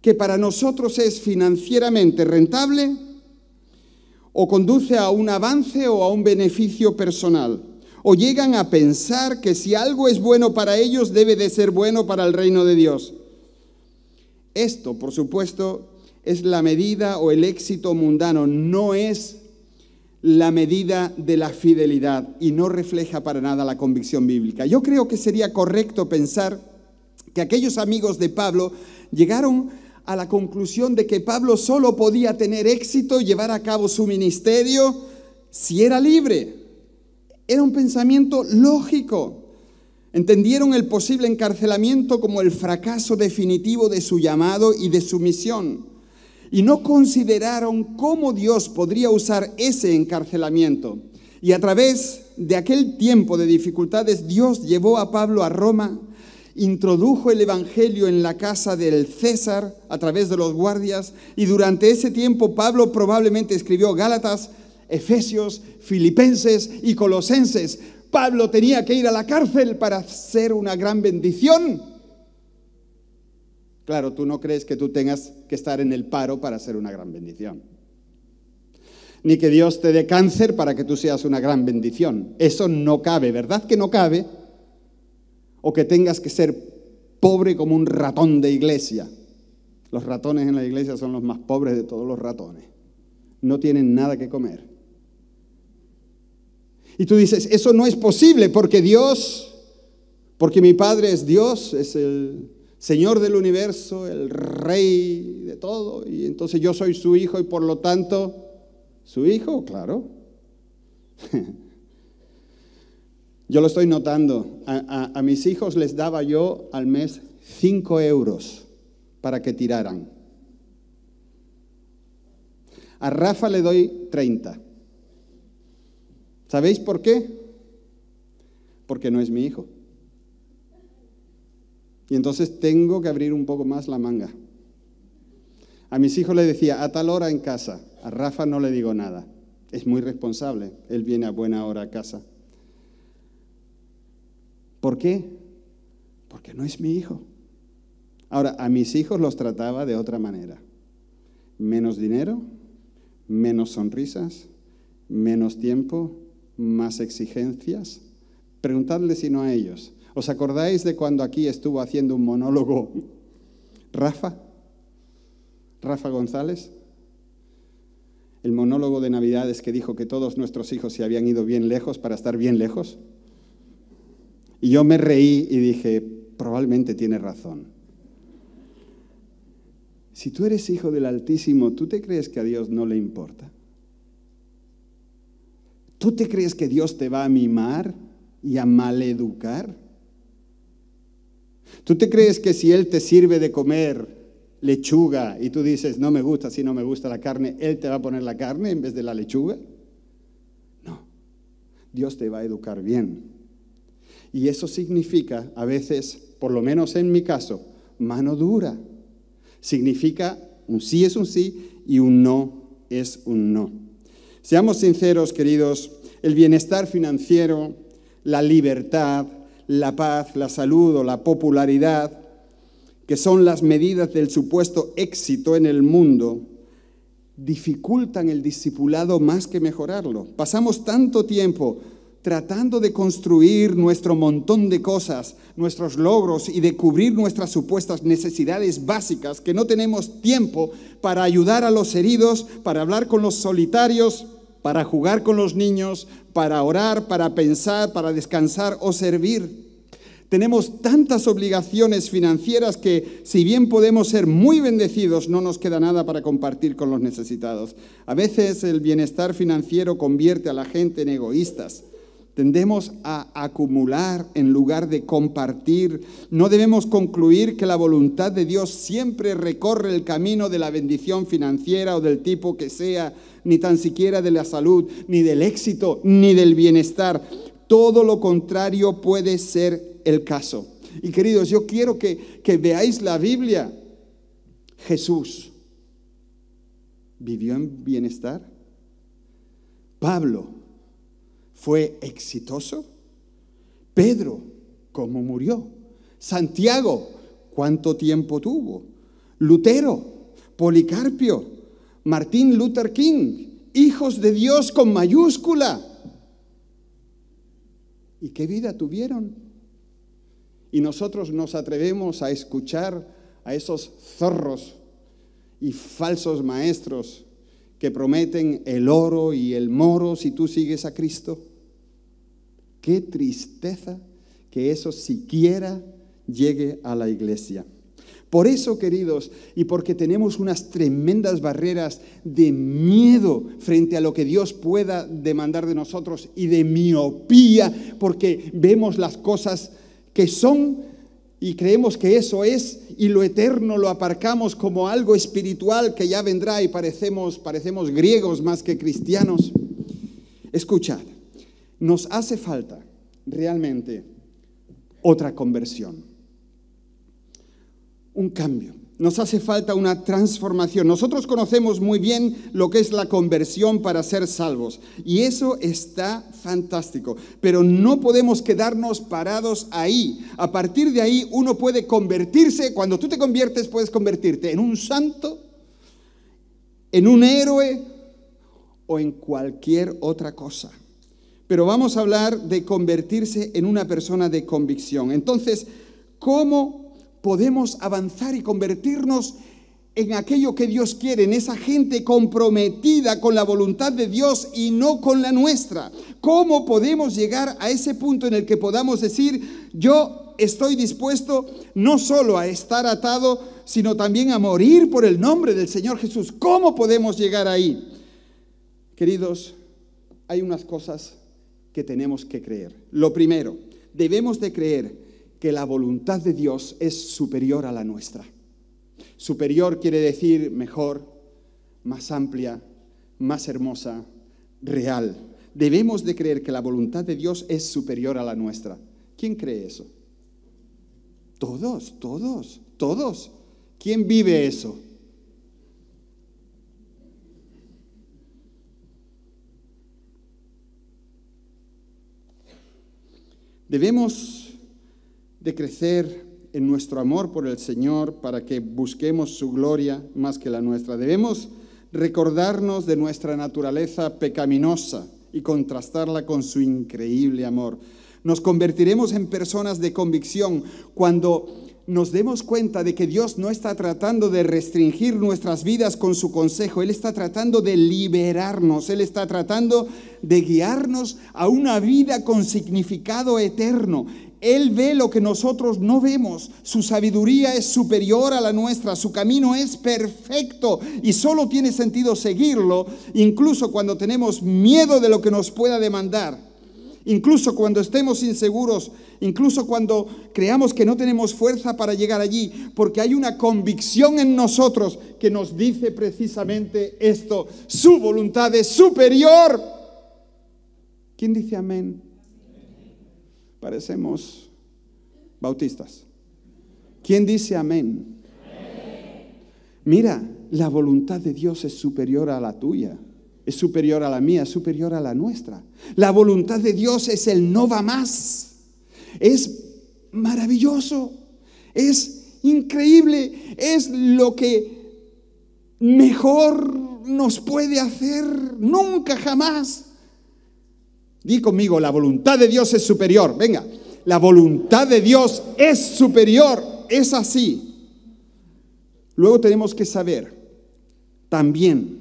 que para nosotros es financieramente rentable o conduce a un avance o a un beneficio personal. O llegan a pensar que si algo es bueno para ellos, debe de ser bueno para el reino de Dios. Esto, por supuesto, es la medida o el éxito mundano, no es la medida de la fidelidad y no refleja para nada la convicción bíblica. Yo creo que sería correcto pensar que aquellos amigos de Pablo llegaron a la conclusión de que Pablo solo podía tener éxito y llevar a cabo su ministerio si era libre. Era un pensamiento lógico. Entendieron el posible encarcelamiento como el fracaso definitivo de su llamado y de su misión. Y no consideraron cómo Dios podría usar ese encarcelamiento. Y a través de aquel tiempo de dificultades, Dios llevó a Pablo a Roma, introdujo el evangelio en la casa del César a través de los guardias, y durante ese tiempo Pablo probablemente escribió Gálatas, Efesios, Filipenses y Colosenses. Pablo tenía que ir a la cárcel para ser una gran bendición. Claro, tú no crees que tú tengas que estar en el paro para ser una gran bendición. Ni que Dios te dé cáncer para que tú seas una gran bendición. Eso no cabe, ¿verdad que no cabe? O que tengas que ser pobre como un ratón de iglesia. Los ratones en la iglesia son los más pobres de todos los ratones. No tienen nada que comer. Y tú dices, eso no es posible porque mi Padre es Dios, es el Señor del universo, el Rey de todo, y entonces yo soy su hijo y por lo tanto, ¿su hijo? Claro. Yo lo estoy notando. A mis hijos les daba yo al mes 5 euros para que tiraran. A Rafa le doy 30. ¿Sabéis por qué? Porque no es mi hijo. Y entonces tengo que abrir un poco más la manga. A mis hijos les decía, a tal hora en casa. A Rafa no le digo nada. Es muy responsable. Él viene a buena hora a casa. ¿Por qué? Porque no es mi hijo. Ahora, a mis hijos los trataba de otra manera. Menos dinero, menos sonrisas, menos tiempo, más exigencias. Preguntadle si no a ellos. ¿Os acordáis de cuando aquí estuvo haciendo un monólogo Rafa González? El monólogo de Navidades que dijo que todos nuestros hijos se habían ido bien lejos para estar bien lejos. Y yo me reí y dije, probablemente tiene razón. Si tú eres hijo del Altísimo, ¿tú te crees que a Dios no le importa? ¿Tú te crees que Dios te va a mimar y a maleducar? ¿Tú te crees que si Él te sirve de comer lechuga y tú dices, no me gusta, si no me gusta la carne, Él te va a poner la carne en vez de la lechuga? No, Dios te va a educar bien. Y eso significa, a veces, por lo menos en mi caso, mano dura. Significa un sí es un sí y un no es un no. Seamos sinceros, queridos, el bienestar financiero, la libertad, la paz, la salud o la popularidad, que son las medidas del supuesto éxito en el mundo, dificultan el discipulado más que mejorarlo. Pasamos tanto tiempo tratando de construir nuestro montón de cosas, nuestros logros y de cubrir nuestras supuestas necesidades básicas, que no tenemos tiempo para ayudar a los heridos, para hablar con los solitarios, para jugar con los niños, para orar, para pensar, para descansar o servir. Tenemos tantas obligaciones financieras que, si bien podemos ser muy bendecidos, no nos queda nada para compartir con los necesitados. A veces el bienestar financiero convierte a la gente en egoístas. Tendemos a acumular en lugar de compartir. No debemos concluir que la voluntad de Dios siempre recorre el camino de la bendición financiera o del tipo que sea, ni tan siquiera de la salud, ni del éxito, ni del bienestar. Todo lo contrario puede ser el caso. Y queridos, yo quiero que veáis la Biblia. Jesús vivió en bienestar. Pablo fue exitoso. Pedro, ¿cómo murió? Santiago, ¿cuánto tiempo tuvo? Lutero, Policarpio, Martin Luther King, hijos de Dios con mayúscula. ¿Y qué vida tuvieron? Y nosotros nos atrevemos a escuchar a esos zorros y falsos maestros que prometen el oro y el moro si tú sigues a Cristo. Qué tristeza que eso siquiera llegue a la iglesia. Por eso, queridos, y porque tenemos unas tremendas barreras de miedo frente a lo que Dios pueda demandar de nosotros y de miopía, porque vemos las cosas que son y creemos que eso es, y lo eterno lo aparcamos como algo espiritual que ya vendrá y parecemos griegos más que cristianos. Escuchad, nos hace falta realmente otra conversión, un cambio. Nos hace falta una transformación. Nosotros conocemos muy bien lo que es la conversión para ser salvos. Y eso está fantástico. Pero no podemos quedarnos parados ahí. A partir de ahí uno puede convertirse. Cuando tú te conviertes, puedes convertirte en un santo, en un héroe o en cualquier otra cosa. Pero vamos a hablar de convertirse en una persona de convicción. Entonces, ¿cómo podemos avanzar y convertirnos en aquello que Dios quiere, en esa gente comprometida con la voluntad de Dios y no con la nuestra? ¿Cómo podemos llegar a ese punto en el que podamos decir, yo estoy dispuesto no solo a estar atado, sino también a morir por el nombre del Señor Jesús? ¿Cómo podemos llegar ahí? Queridos, hay unas cosas que tenemos que creer. Lo primero, debemos de creer que la voluntad de Dios es superior a la nuestra. Superior quiere decir mejor, más amplia, más hermosa, real. Debemos de creer que la voluntad de Dios es superior a la nuestra. ¿Quién cree eso? Todos, todos, todos. ¿Quién vive eso? Debemos de crecer en nuestro amor por el Señor para que busquemos su gloria más que la nuestra. Debemos recordarnos de nuestra naturaleza pecaminosa y contrastarla con su increíble amor. Nos convertiremos en personas de convicción cuando nos demos cuenta de que Dios no está tratando de restringir nuestras vidas con su consejo. Él está tratando de liberarnos. Él está tratando de guiarnos a una vida con significado eterno. Él ve lo que nosotros no vemos. Su sabiduría es superior a la nuestra. Su camino es perfecto y solo tiene sentido seguirlo, incluso cuando tenemos miedo de lo que nos pueda demandar. Incluso cuando estemos inseguros, incluso cuando creamos que no tenemos fuerza para llegar allí, porque hay una convicción en nosotros que nos dice precisamente esto: su voluntad es superior. ¿Quién dice amén? Parecemos bautistas. ¿Quién dice amén? Mira, la voluntad de Dios es superior a la tuya. Es superior a la mía, es superior a la nuestra. La voluntad de Dios es el no va más. Es maravilloso, es increíble, es lo que mejor nos puede hacer. Nunca, jamás. Di conmigo, la voluntad de Dios es superior. Venga, la voluntad de Dios es superior. Es así. Luego tenemos que saber también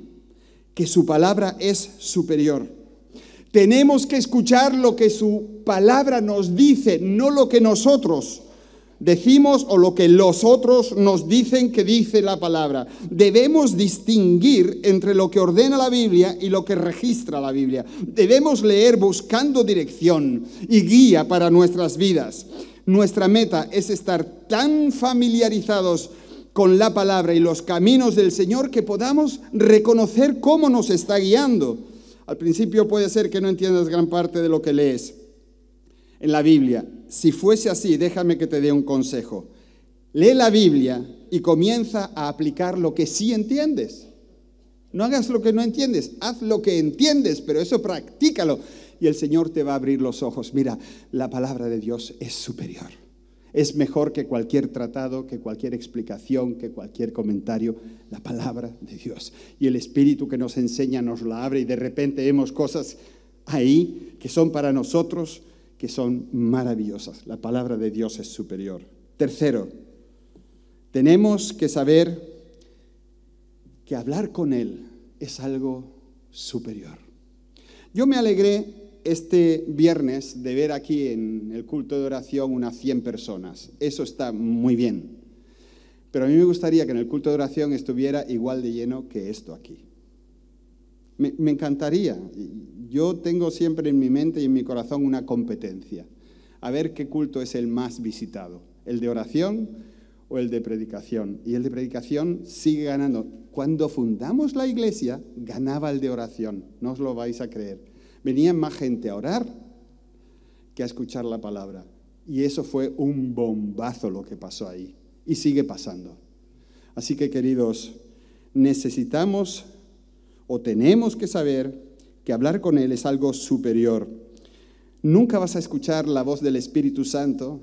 que su palabra es superior. Tenemos que escuchar lo que su palabra nos dice, no lo que nosotros decimos o lo que los otros nos dicen que dice la palabra. Debemos distinguir entre lo que ordena la Biblia y lo que registra la Biblia. Debemos leer buscando dirección y guía para nuestras vidas. Nuestra meta es estar tan familiarizados con la palabra y los caminos del Señor que podamos reconocer cómo nos está guiando. Al principio puede ser que no entiendas gran parte de lo que lees en la Biblia. Si fuese así, déjame que te dé un consejo. Lee la Biblia y comienza a aplicar lo que sí entiendes. No hagas lo que no entiendes, haz lo que entiendes, pero eso practícalo y el Señor te va a abrir los ojos. Mira, la palabra de Dios es superior. Es mejor que cualquier tratado, que cualquier explicación, que cualquier comentario, la palabra de Dios. Y el Espíritu que nos enseña nos la abre y de repente vemos cosas ahí que son para nosotros, que son maravillosas. La palabra de Dios es superior. Tercero, tenemos que saber que hablar con Él es algo superior. Yo me alegré este viernes de ver aquí en el culto de oración unas 100 personas. Eso está muy bien. Pero a mí me gustaría que en el culto de oración estuviera igual de lleno que esto aquí. Me encantaría. Yo tengo siempre en mi mente y en mi corazón una competencia. A ver qué culto es el más visitado. ¿El de oración o el de predicación? Y el de predicación sigue ganando. Cuando fundamos la iglesia, ganaba el de oración. No os lo vais a creer. Venía más gente a orar que a escuchar la palabra. Y eso fue un bombazo lo que pasó ahí. Y sigue pasando. Así que, queridos, necesitamos o tenemos que saber que hablar con Él es algo superior. Nunca vas a escuchar la voz del Espíritu Santo,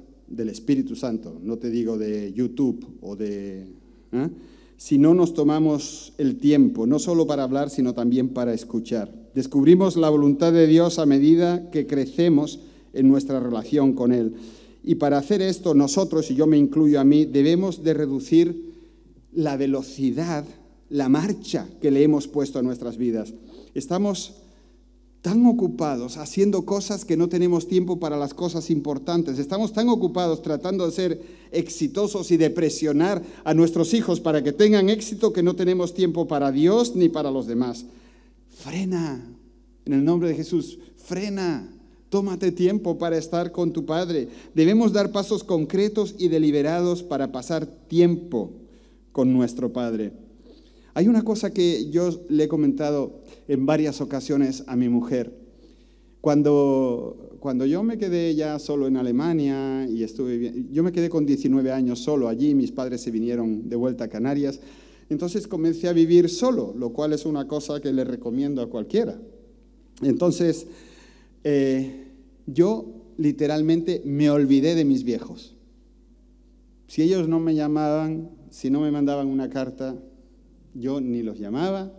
no te digo de YouTube o de... si no nos tomamos el tiempo, no solo para hablar, sino también para escuchar. Descubrimos la voluntad de Dios a medida que crecemos en nuestra relación con Él. Y para hacer esto, nosotros, y yo me incluyo a mí, debemos de reducir la velocidad, la marcha que le hemos puesto a nuestras vidas. Estamos tan ocupados haciendo cosas que no tenemos tiempo para las cosas importantes. Estamos tan ocupados tratando de ser exitosos y de presionar a nuestros hijos para que tengan éxito que no tenemos tiempo para Dios ni para los demás. Frena, en el nombre de Jesús, frena. Tómate tiempo para estar con tu Padre. Debemos dar pasos concretos y deliberados para pasar tiempo con nuestro Padre. Hay una cosa que yo le he comentado en varias ocasiones a mi mujer. Cuando yo me quedé ya solo en Alemania y yo me quedé con 19 años solo allí, mis padres se vinieron de vuelta a Canarias, entonces comencé a vivir solo, lo cual es una cosa que le recomiendo a cualquiera. Entonces, yo literalmente me olvidé de mis viejos. Si ellos no me llamaban, si no me mandaban una carta, yo ni los llamaba,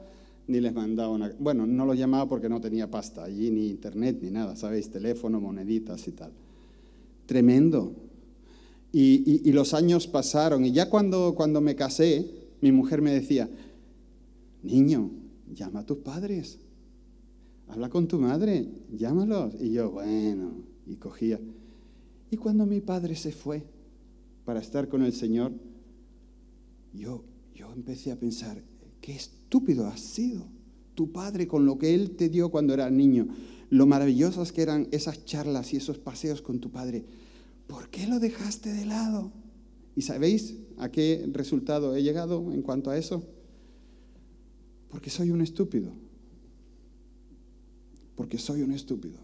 ni les mandaba una... Bueno, no los llamaba porque no tenía pasta allí, ni internet, ni nada, ¿sabéis? Teléfono, moneditas y tal. Tremendo. Y los años pasaron y ya cuando me casé, mi mujer me decía, niño, llama a tus padres, habla con tu madre, llámalos. Y yo, bueno, y cogía. Y cuando mi padre se fue para estar con el Señor, yo empecé a pensar, qué estúpido has sido. Tu padre con lo que él te dio cuando eras niño, lo maravillosas que eran esas charlas y esos paseos con tu padre, ¿por qué lo dejaste de lado? ¿Y sabéis a qué resultado he llegado en cuanto a eso? Porque soy un estúpido. Porque soy un estúpido.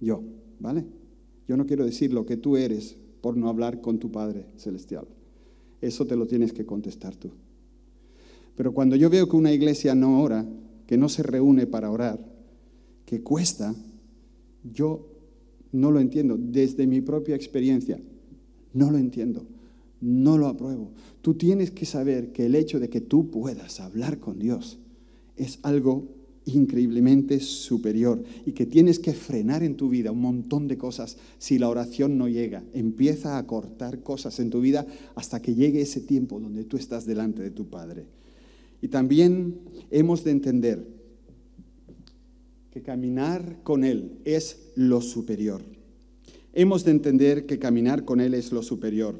Yo, ¿vale? Yo no quiero decir lo que tú eres por no hablar con tu Padre Celestial. Eso te lo tienes que contestar tú. Pero cuando yo veo que una iglesia no ora, que no se reúne para orar, que cuesta, yo no lo entiendo. Desde mi propia experiencia, no lo entiendo, no lo apruebo. Tú tienes que saber que el hecho de que tú puedas hablar con Dios es algo increíblemente superior y que tienes que frenar en tu vida un montón de cosas si la oración no llega. Empieza a cortar cosas en tu vida hasta que llegue ese tiempo donde tú estás delante de tu Padre. Y también hemos de entender que caminar con Él es lo superior. Hemos de entender que caminar con Él es lo superior.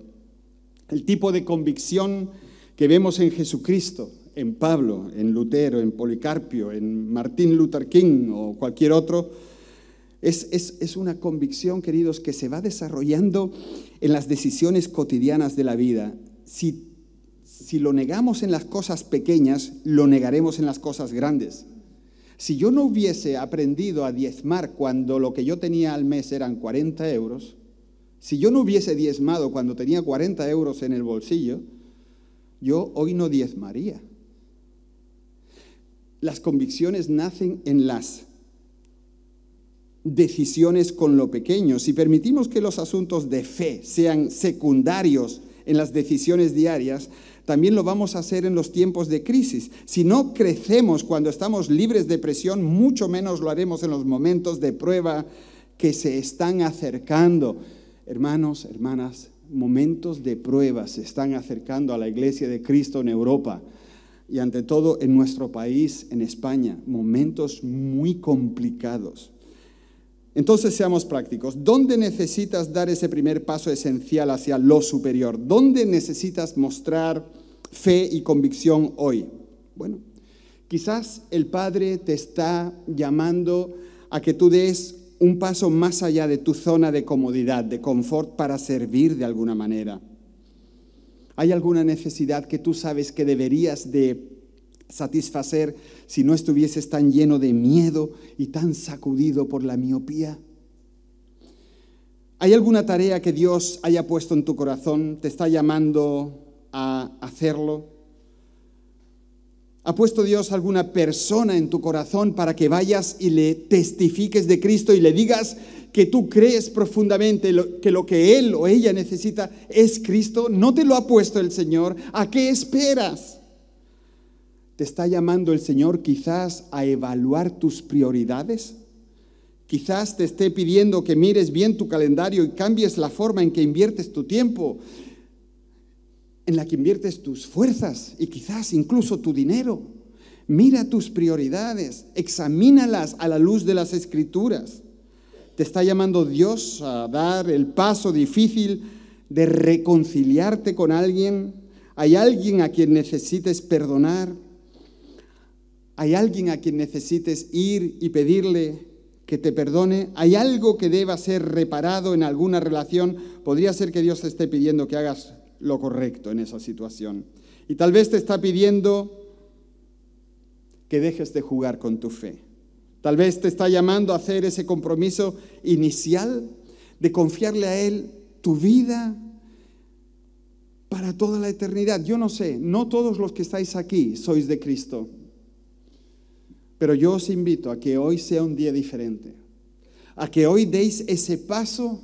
El tipo de convicción que vemos en Jesucristo, en Pablo, en Lutero, en Policarpio, en Martin Luther King o cualquier otro, es una convicción, queridos, que se va desarrollando en las decisiones cotidianas de la vida. Si lo negamos en las cosas pequeñas, lo negaremos en las cosas grandes. Si yo no hubiese aprendido a diezmar cuando lo que yo tenía al mes eran 40 euros, si yo no hubiese diezmado cuando tenía 40 euros en el bolsillo, yo hoy no diezmaría. Las convicciones nacen en las decisiones con lo pequeño. Si permitimos que los asuntos de fe sean secundarios en las decisiones diarias, también lo vamos a hacer en los tiempos de crisis. Si no crecemos cuando estamos libres de presión, mucho menos lo haremos en los momentos de prueba que se están acercando. Hermanos, hermanas, momentos de prueba se están acercando a la Iglesia de Cristo en Europa y ante todo en nuestro país, en España, momentos muy complicados. Entonces seamos prácticos. ¿Dónde necesitas dar ese primer paso esencial hacia lo superior? ¿Dónde necesitas mostrar fe y convicción hoy? Bueno, quizás el Padre te está llamando a que tú des un paso más allá de tu zona de comodidad, de confort, para servir de alguna manera. ¿Hay alguna necesidad que tú sabes que deberías de satisfacer si no estuvieses tan lleno de miedo y tan sacudido por la miopía? ¿Hay alguna tarea que Dios haya puesto en tu corazón, te está llamando a hacerlo? ¿Ha puesto Dios alguna persona en tu corazón para que vayas y le testifiques de Cristo y le digas que tú crees profundamente que lo que él o ella necesita es Cristo? ¿No te lo ha puesto el Señor? ¿A qué esperas? ¿Te está llamando el Señor quizás a evaluar tus prioridades? Quizás te esté pidiendo que mires bien tu calendario y cambies la forma en que inviertes tu tiempo, en la que inviertes tus fuerzas y quizás incluso tu dinero. Mira tus prioridades, examínalas a la luz de las Escrituras. Te está llamando Dios a dar el paso difícil de reconciliarte con alguien. ¿Hay alguien a quien necesites perdonar? ¿Hay alguien a quien necesites ir y pedirle que te perdone? ¿Hay algo que deba ser reparado en alguna relación? Podría ser que Dios te esté pidiendo que hagas lo correcto en esa situación. Y tal vez te está pidiendo que dejes de jugar con tu fe. Tal vez te está llamando a hacer ese compromiso inicial de confiarle a Él tu vida para toda la eternidad. Yo no sé, no todos los que estáis aquí sois de Cristo, pero yo os invito a que hoy sea un día diferente, a que hoy deis ese paso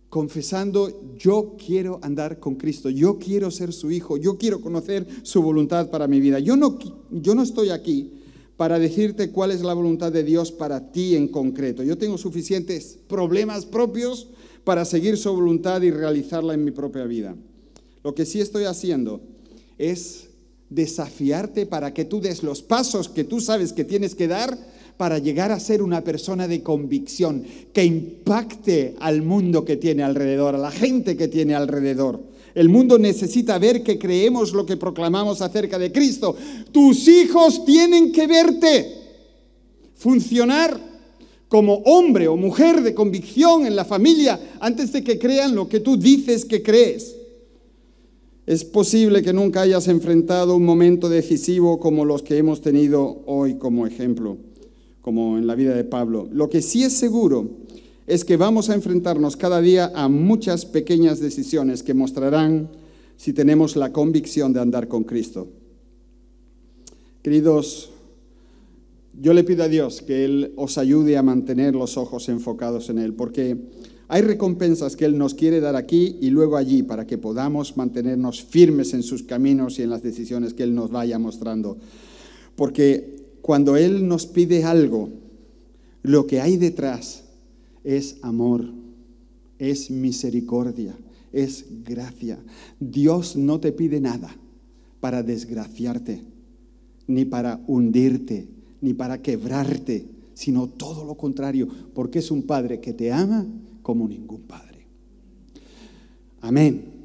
confesando: yo quiero andar con Cristo, yo quiero ser su hijo, yo quiero conocer su voluntad para mi vida. Yo no estoy aquí para decirte cuál es la voluntad de Dios para ti en concreto. Yo tengo suficientes problemas propios para seguir su voluntad y realizarla en mi propia vida. Lo que sí estoy haciendo es desafiarte para que tú des los pasos que tú sabes que tienes que dar para llegar a ser una persona de convicción, que impacte al mundo que tiene alrededor, a la gente que tiene alrededor. El mundo necesita ver que creemos lo que proclamamos acerca de Cristo. Tus hijos tienen que verte funcionar como hombre o mujer de convicción en la familia antes de que crean lo que tú dices que crees. Es posible que nunca hayas enfrentado un momento decisivo como los que hemos tenido hoy como ejemplo, como en la vida de Pablo. Lo que sí es seguro es que vamos a enfrentarnos cada día a muchas pequeñas decisiones que mostrarán si tenemos la convicción de andar con Cristo. Queridos, yo le pido a Dios que Él os ayude a mantener los ojos enfocados en Él, porque hay recompensas que Él nos quiere dar aquí y luego allí para que podamos mantenernos firmes en sus caminos y en las decisiones que Él nos vaya mostrando. Porque cuando Él nos pide algo, lo que hay detrás es amor, es misericordia, es gracia. Dios no te pide nada para desgraciarte, ni para hundirte, ni para quebrarte, sino todo lo contrario, porque es un Padre que te ama como ningún padre. Amén.